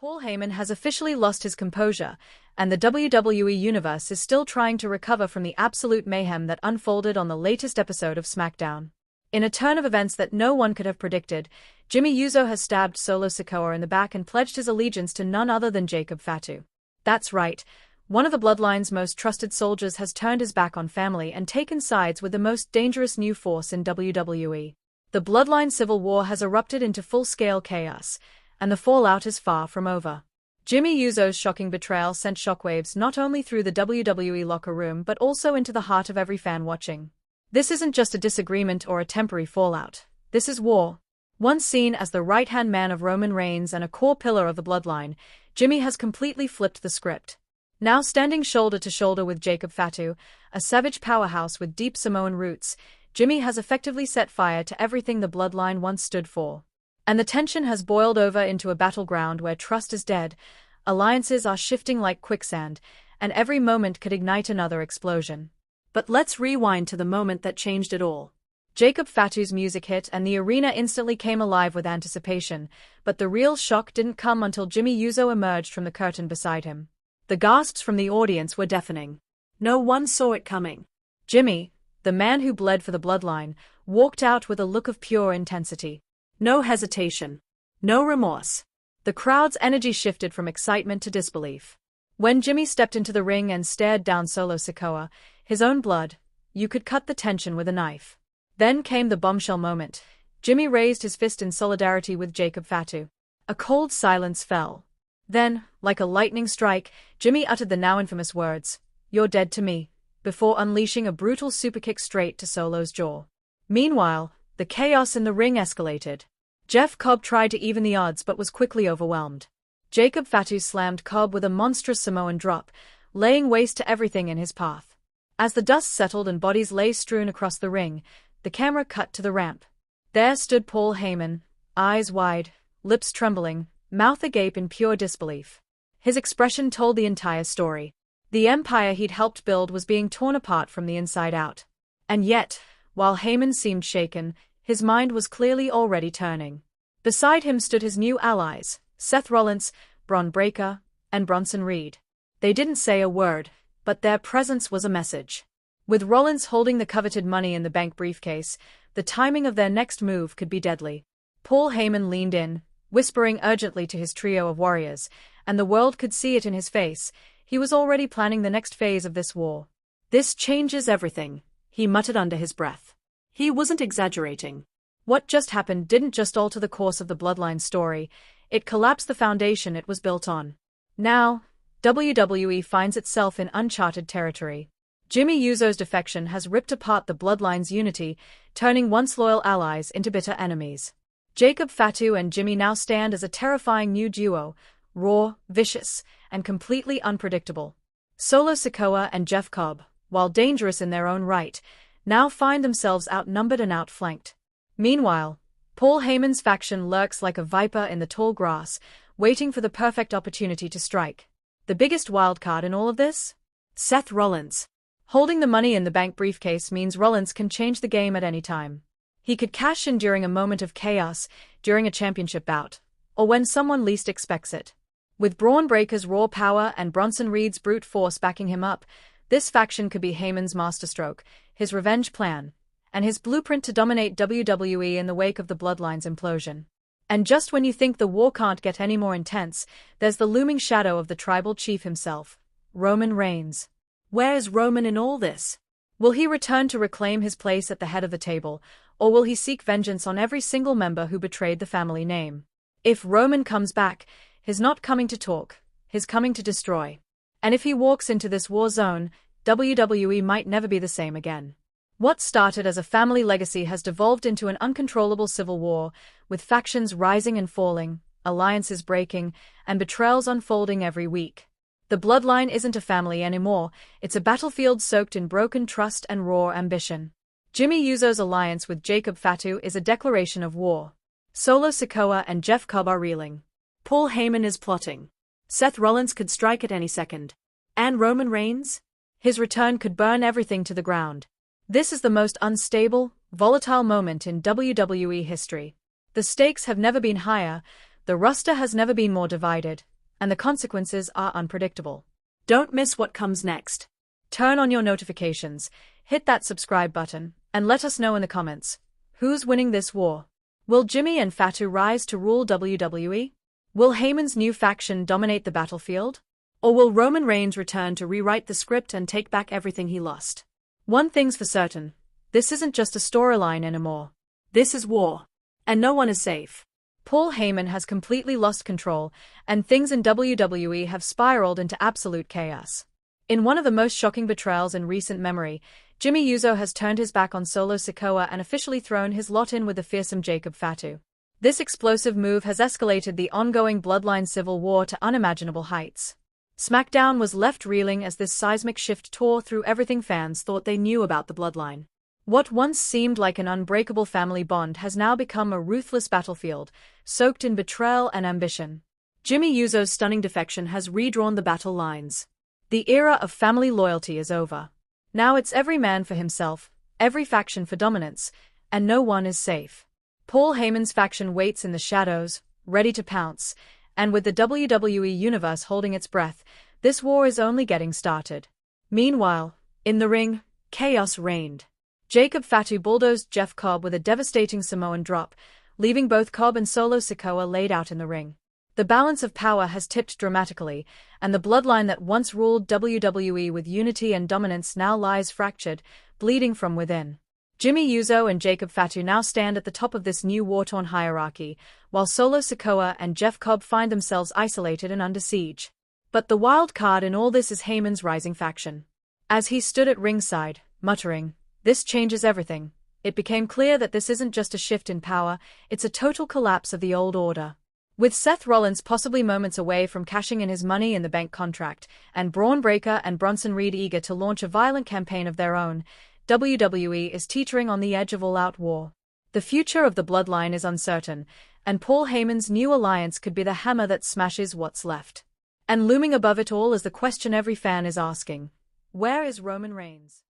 Paul Heyman has officially lost his composure, and the WWE Universe is still trying to recover from the absolute mayhem that unfolded on the latest episode of SmackDown. In a turn of events that no one could have predicted, Jimmy Uso has stabbed Solo Sikoa in the back and pledged his allegiance to none other than Jacob Fatu. That's right, one of the Bloodline's most trusted soldiers has turned his back on family and taken sides with the most dangerous new force in WWE. The Bloodline civil war has erupted into full-scale chaos, and the fallout is far from over. Jimmy Uso's shocking betrayal sent shockwaves not only through the WWE locker room but also into the heart of every fan watching. This isn't just a disagreement or a temporary fallout. This is war. Once seen as the right-hand man of Roman Reigns and a core pillar of the Bloodline, Jimmy has completely flipped the script. Now standing shoulder to shoulder with Jacob Fatu, a savage powerhouse with deep Samoan roots, Jimmy has effectively set fire to everything the Bloodline once stood for. And the tension has boiled over into a battleground where trust is dead, alliances are shifting like quicksand, and every moment could ignite another explosion. But let's rewind to the moment that changed it all. Jacob Fatu's music hit and the arena instantly came alive with anticipation, but the real shock didn't come until Jimmy Uso emerged from the curtain beside him. The gasps from the audience were deafening. No one saw it coming. Jimmy, the man who bled for the Bloodline, walked out with a look of pure intensity. No hesitation. No remorse. The crowd's energy shifted from excitement to disbelief. When Jimmy stepped into the ring and stared down Solo Sikoa, his own blood, you could cut the tension with a knife. Then came the bombshell moment. Jimmy raised his fist in solidarity with Jacob Fatu. A cold silence fell. Then, like a lightning strike, Jimmy uttered the now infamous words, "You're dead to me," before unleashing a brutal superkick straight to Solo's jaw. Meanwhile, the chaos in the ring escalated. Jeff Cobb tried to even the odds but was quickly overwhelmed. Jacob Fatu slammed Cobb with a monstrous Samoan drop, laying waste to everything in his path. As the dust settled and bodies lay strewn across the ring, the camera cut to the ramp. There stood Paul Heyman, eyes wide, lips trembling, mouth agape in pure disbelief. His expression told the entire story. The empire he'd helped build was being torn apart from the inside out. And yet, while Heyman seemed shaken, his mind was clearly already turning. Beside him stood his new allies, Seth Rollins, Bron Breakker, and Bronson Reed. They didn't say a word, but their presence was a message. With Rollins holding the coveted Money in the Bank briefcase, the timing of their next move could be deadly. Paul Heyman leaned in, whispering urgently to his trio of warriors, and the world could see it in his face. He was already planning the next phase of this war. "This changes everything," he muttered under his breath. He wasn't exaggerating. What just happened didn't just alter the course of the Bloodline story, it collapsed the foundation it was built on. Now, WWE finds itself in uncharted territory. Jimmy Uso's defection has ripped apart the Bloodline's unity, turning once loyal allies into bitter enemies. Jacob Fatu and Jimmy now stand as a terrifying new duo, raw, vicious, and completely unpredictable. Solo Sikoa and Jeff Cobb, while dangerous in their own right, now find themselves outnumbered and outflanked. Meanwhile, Paul Heyman's faction lurks like a viper in the tall grass, waiting for the perfect opportunity to strike. The biggest wildcard in all of this? Seth Rollins. Holding the Money in the Bank briefcase means Rollins can change the game at any time. He could cash in during a moment of chaos, during a championship bout, or when someone least expects it. With Bron Breakker's raw power and Bronson Reed's brute force backing him up, this faction could be Heyman's masterstroke, his revenge plan, and his blueprint to dominate WWE in the wake of the Bloodline's implosion. And just when you think the war can't get any more intense, there's the looming shadow of the tribal chief himself, Roman Reigns. Where's Roman in all this? Will he return to reclaim his place at the head of the table, or will he seek vengeance on every single member who betrayed the family name? If Roman comes back, he's not coming to talk, he's coming to destroy. And if he walks into this war zone, WWE might never be the same again. What started as a family legacy has devolved into an uncontrollable civil war, with factions rising and falling, alliances breaking, and betrayals unfolding every week. The Bloodline isn't a family anymore, it's a battlefield soaked in broken trust and raw ambition. Jimmy Uso's alliance with Jacob Fatu is a declaration of war. Solo Sikoa and Jeff Cobb are reeling. Paul Heyman is plotting. Seth Rollins could strike at any second. And Roman Reigns? His return could burn everything to the ground. This is the most unstable, volatile moment in WWE history. The stakes have never been higher, the roster has never been more divided, and the consequences are unpredictable. Don't miss what comes next. Turn on your notifications, hit that subscribe button, and let us know in the comments. Who's winning this war? Will Jimmy and Fatu rise to rule WWE? Will Heyman's new faction dominate the battlefield? Or will Roman Reigns return to rewrite the script and take back everything he lost? One thing's for certain, this isn't just a storyline anymore. This is war. And no one is safe. Paul Heyman has completely lost control, and things in WWE have spiraled into absolute chaos. In one of the most shocking betrayals in recent memory, Jimmy Uso has turned his back on Solo Sikoa and officially thrown his lot in with the fearsome Jacob Fatu. This explosive move has escalated the ongoing bloodline civil war to unimaginable heights. SmackDown was left reeling as this seismic shift tore through everything fans thought they knew about the bloodline. What once seemed like an unbreakable family bond has now become a ruthless battlefield, soaked in betrayal and ambition. Jimmy Uso's stunning defection has redrawn the battle lines. The era of family loyalty is over. Now it's every man for himself, every faction for dominance, and no one is safe. Paul Heyman's faction waits in the shadows, ready to pounce, and with the WWE Universe holding its breath, this war is only getting started. Meanwhile, in the ring, chaos reigned. Jacob Fatu bulldozed Jeff Cobb with a devastating Samoan drop, leaving both Cobb and Solo Sikoa laid out in the ring. The balance of power has tipped dramatically, and the bloodline that once ruled WWE with unity and dominance now lies fractured, bleeding from within. Jimmy Uso and Jacob Fatu now stand at the top of this new war-torn hierarchy, while Solo Sikoa and Jeff Cobb find themselves isolated and under siege. But the wild card in all this is Heyman's rising faction. As he stood at ringside, muttering, "This changes everything," it became clear that this isn't just a shift in power, it's a total collapse of the old order. With Seth Rollins possibly moments away from cashing in his Money in the Bank contract, and Braun Breaker and Bronson Reed eager to launch a violent campaign of their own, WWE is teetering on the edge of all-out war. The future of the bloodline is uncertain, and Paul Heyman's new alliance could be the hammer that smashes what's left. And looming above it all is the question every fan is asking: where is Roman Reigns?